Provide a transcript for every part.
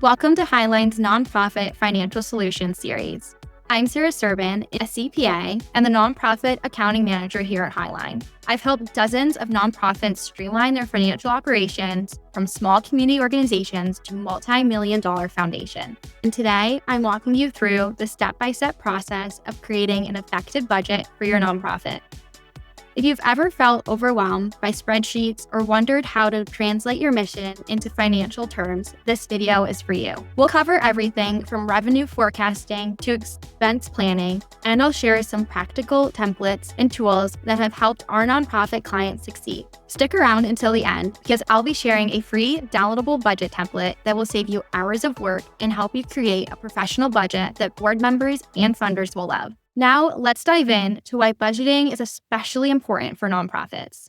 Welcome to Hiline's Nonprofit Financial Solutions series. I'm Sarah Serbun, a CPA and the Nonprofit Accounting Manager here at Hiline. I've helped dozens of nonprofits streamline their financial operations from small community organizations to multi-million-dollar foundations. And today, I'm walking you through the step-by-step process of creating an effective budget for your nonprofit. If you've ever felt overwhelmed by spreadsheets or wondered how to translate your mission into financial terms, this video is for you. We'll cover everything from revenue forecasting to expense planning, and I'll share some practical templates and tools that have helped our nonprofit clients succeed. Stick around until the end because I'll be sharing a free downloadable budget template that will save you hours of work and help you create a professional budget that board members and funders will love. Now, let's dive in to why budgeting is especially important for nonprofits.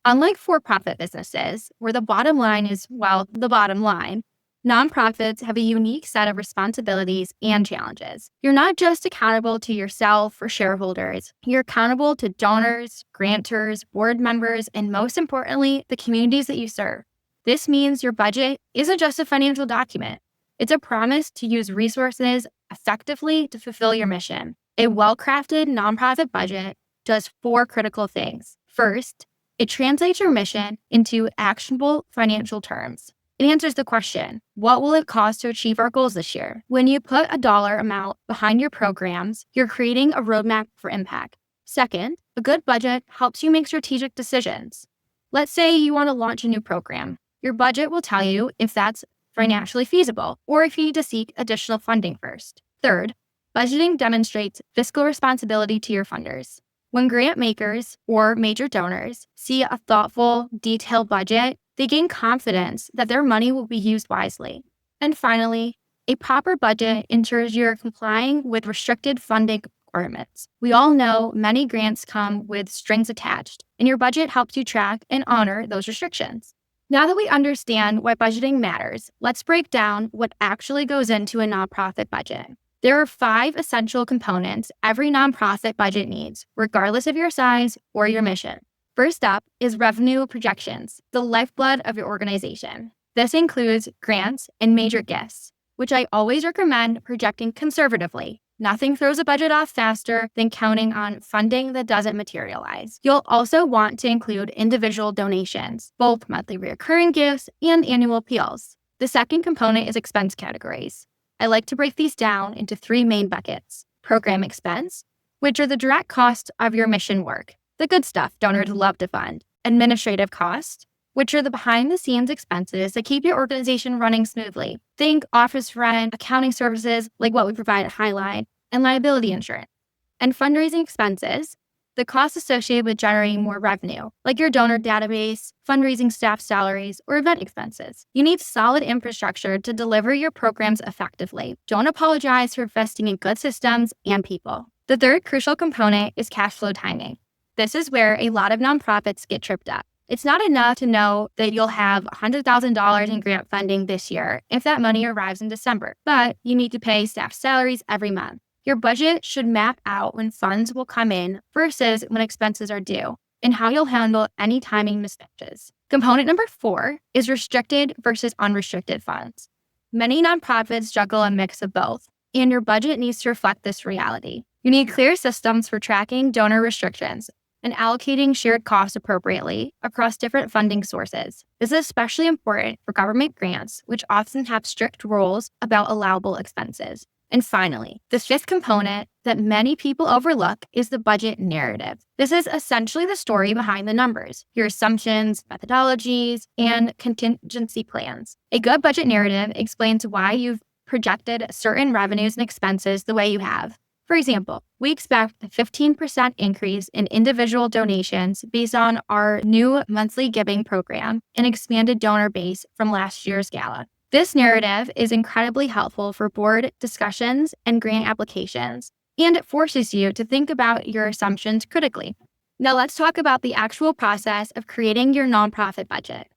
Unlike for-profit businesses, where the bottom line is, the bottom line, nonprofits have a unique set of responsibilities and challenges. You're not just accountable to yourself or shareholders, you're accountable to donors, grantors, board members, and most importantly, the communities that you serve. This means your budget isn't just a financial document. It's a promise to use resources effectively to fulfill your mission. A well-crafted nonprofit budget does 4 critical things. First, it translates your mission into actionable financial terms. It answers the question, what will it cost to achieve our goals this year? When you put a dollar amount behind your programs, you're creating a roadmap for impact. Second, a good budget helps you make strategic decisions. Let's say you want to launch a new program. Your budget will tell you if that's financially feasible or if you need to seek additional funding first. Third, budgeting demonstrates fiscal responsibility to your funders. When grant makers or major donors see a thoughtful, detailed budget, they gain confidence that their money will be used wisely. And finally, a proper budget ensures you're complying with restricted funding requirements. We all know many grants come with strings attached, and your budget helps you track and honor those restrictions. Now that we understand why budgeting matters, let's break down what actually goes into a nonprofit budget. There are 5 essential components every nonprofit budget needs, regardless of your size or your mission. First up is revenue projections, the lifeblood of your organization. This includes grants and major gifts, which I always recommend projecting conservatively. Nothing throws a budget off faster than counting on funding that doesn't materialize. You'll also want to include individual donations, both monthly recurring gifts and annual appeals. The second component is expense categories. I like to break these down into 3 main buckets. Program expense, which are the direct costs of your mission work, the good stuff donors love to fund. Administrative costs, which are the behind-the-scenes expenses that keep your organization running smoothly. Think office rent, accounting services, like what we provide at Hiline, and liability insurance. And fundraising expenses, the costs associated with generating more revenue, like your donor database, fundraising staff salaries, or event expenses. You need solid infrastructure to deliver your programs effectively. Don't apologize for investing in good systems and people. The third crucial component is cash flow timing. This is where a lot of nonprofits get tripped up. It's not enough to know that you'll have $100,000 in grant funding this year if that money arrives in December, but you need to pay staff salaries every month. Your budget should map out when funds will come in versus when expenses are due, and how you'll handle any timing mismatches. Component number 4 is restricted versus unrestricted funds. Many nonprofits juggle a mix of both, and your budget needs to reflect this reality. You need clear systems for tracking donor restrictions and allocating shared costs appropriately across different funding sources. This is especially important for government grants, which often have strict rules about allowable expenses. And finally, the 5th component that many people overlook is the budget narrative. This is essentially the story behind the numbers, your assumptions, methodologies, and contingency plans. A good budget narrative explains why you've projected certain revenues and expenses the way you have. For example, we expect a 15% increase in individual donations based on our new monthly giving program and expanded donor base from last year's gala. This narrative is incredibly helpful for board discussions and grant applications, and it forces you to think about your assumptions critically. Now let's talk about the actual process of creating your nonprofit budget.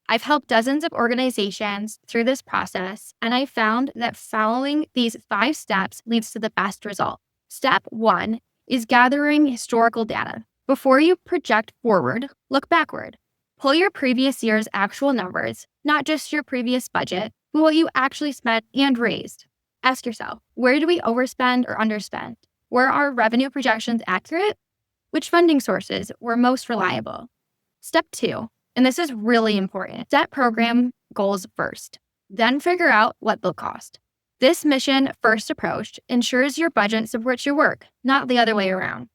I've helped dozens of organizations through this process, and I found that following these 5 steps leads to the best result. Step 1 is gathering historical data. Before you project forward, look backward. Pull your previous year's actual numbers, not just your previous budget, but what you actually spent and raised. Ask yourself, where do we overspend or underspend? Were our revenue projections accurate? Which funding sources were most reliable? Step 2, and this is really important, set program goals first. Then figure out what they'll cost. This mission-first approach ensures your budget supports your work, not the other way around.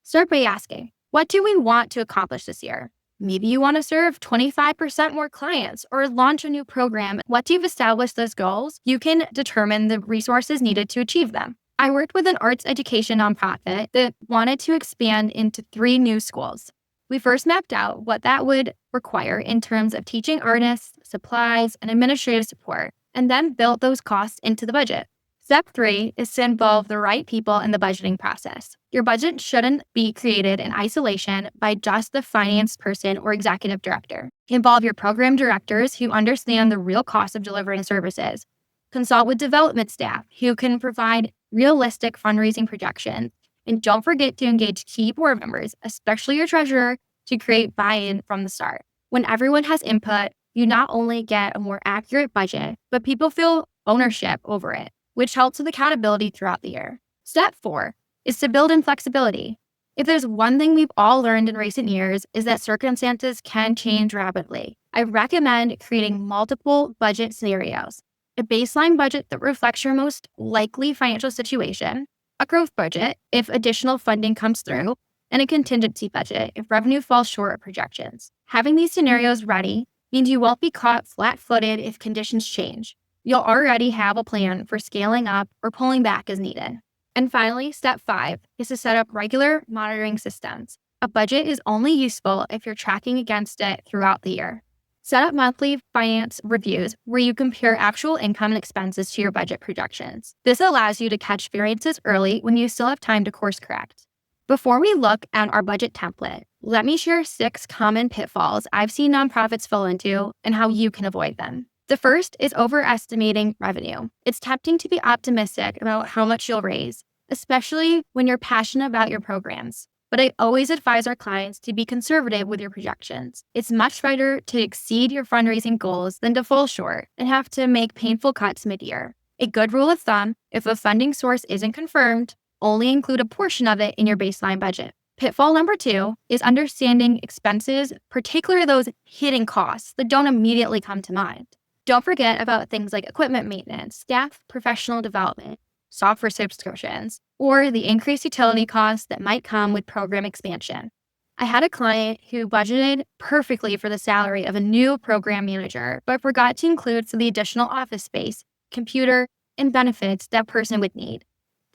Start by asking, what do we want to accomplish this year? Maybe you want to serve 25% more clients or launch a new program. Once you've established those goals, you can determine the resources needed to achieve them. I worked with an arts education nonprofit that wanted to expand into 3 new schools. We first mapped out what that would require in terms of teaching artists, supplies, and administrative support, and then built those costs into the budget. Step 3 is to involve the right people in the budgeting process. Your budget shouldn't be created in isolation by just the finance person or executive director. Involve your program directors who understand the real cost of delivering services. Consult with development staff who can provide realistic fundraising projections. And don't forget to engage key board members, especially your treasurer, to create buy-in from the start. When everyone has input, you not only get a more accurate budget, but people feel ownership over it, which helps with accountability throughout the year. Step 4 is to build in flexibility. If there's one thing we've all learned in recent years is that circumstances can change rapidly. I recommend creating multiple budget scenarios. A baseline budget that reflects your most likely financial situation, a growth budget if additional funding comes through, and a contingency budget if revenue falls short of projections. Having these scenarios ready means you won't be caught flat-footed if conditions change. You'll already have a plan for scaling up or pulling back as needed. And finally, step 5 is to set up regular monitoring systems. A budget is only useful if you're tracking against it throughout the year. Set up monthly finance reviews where you compare actual income and expenses to your budget projections. This allows you to catch variances early when you still have time to course correct. Before we look at our budget template, let me share 6 common pitfalls I've seen nonprofits fall into and how you can avoid them. The first is overestimating revenue. It's tempting to be optimistic about how much you'll raise, especially when you're passionate about your programs. But I always advise our clients to be conservative with your projections. It's much better to exceed your fundraising goals than to fall short and have to make painful cuts mid-year. A good rule of thumb, if a funding source isn't confirmed, only include a portion of it in your baseline budget. Pitfall number 2 is understanding expenses, particularly those hidden costs that don't immediately come to mind. Don't forget about things like equipment maintenance, staff professional development, software subscriptions, or the increased utility costs that might come with program expansion. I had a client who budgeted perfectly for the salary of a new program manager, but forgot to include some of the additional office space, computer, and benefits that person would need.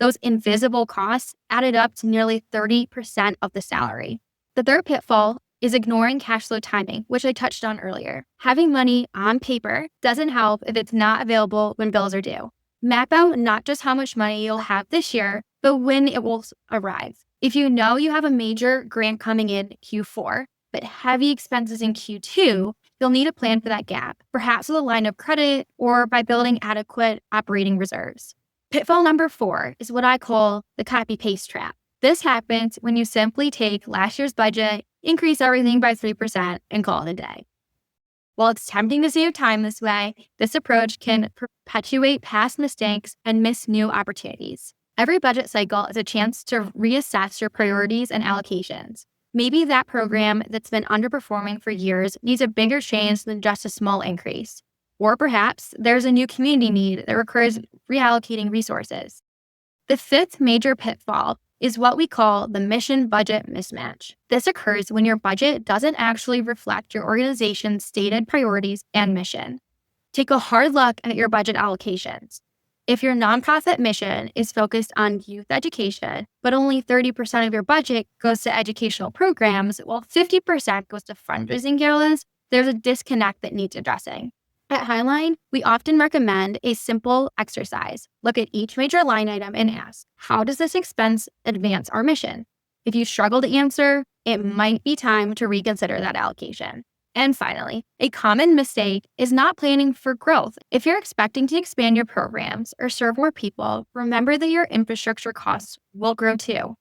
Those invisible costs added up to nearly 30% of the salary. The third pitfall is ignoring cash flow timing, which I touched on earlier. Having money on paper doesn't help if it's not available when bills are due. Map out not just how much money you'll have this year, but when it will arrive. If you know you have a major grant coming in Q4, but heavy expenses in Q2, you'll need a plan for that gap, perhaps with a line of credit or by building adequate operating reserves. Pitfall number 4 is what I call the copy-paste trap. This happens when you simply take last year's budget, increase everything by 3%, and call it a day. While it's tempting to save time this way, this approach can perpetuate past mistakes and miss new opportunities. Every budget cycle is a chance to reassess your priorities and allocations. Maybe that program that's been underperforming for years needs a bigger change than just a small increase. Or perhaps there's a new community need that requires reallocating resources. The 5th major pitfall is what we call the mission-budget mismatch. This occurs when your budget doesn't actually reflect your organization's stated priorities and mission. Take a hard look at your budget allocations. If your nonprofit mission is focused on youth education, but only 30% of your budget goes to educational programs, while 50% goes to fundraising galas, there's a disconnect that needs addressing. At Hiline, we often recommend a simple exercise. Look at each major line item and ask, how does this expense advance our mission? If you struggle to answer, it might be time to reconsider that allocation. And finally, a common mistake is not planning for growth. If you're expecting to expand your programs or serve more people, remember that your infrastructure costs will grow too.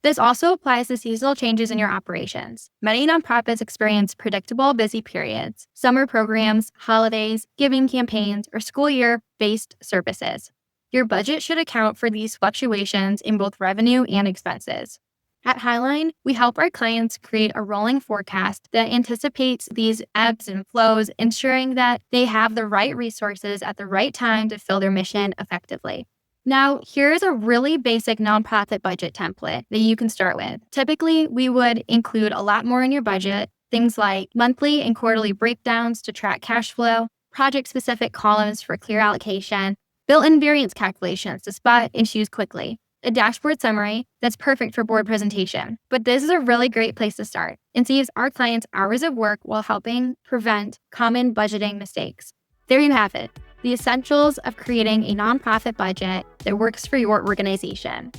This also applies to seasonal changes in your operations. Many nonprofits experience predictable busy periods, summer programs, holidays, giving campaigns, or school year-based services. Your budget should account for these fluctuations in both revenue and expenses. At Hiline, we help our clients create a rolling forecast that anticipates these ebbs and flows, ensuring that they have the right resources at the right time to fill their mission effectively. Now, here is a really basic nonprofit budget template that you can start with. Typically, we would include a lot more in your budget, things like monthly and quarterly breakdowns to track cash flow, project-specific columns for clear allocation, built-in variance calculations to spot issues quickly, a dashboard summary that's perfect for board presentation. But this is a really great place to start and saves our clients hours of work while helping prevent common budgeting mistakes. There you have it, the essentials of creating a nonprofit budget that works for your organization.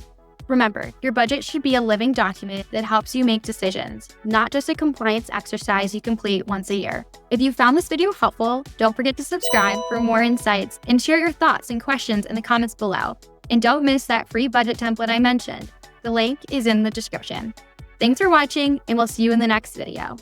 Remember, your budget should be a living document that helps you make decisions, not just a compliance exercise you complete once a year. If you found this video helpful, don't forget to subscribe for more insights and share your thoughts and questions in the comments below. And don't miss that free budget template I mentioned. The link is in the description. Thanks for watching, and we'll see you in the next video.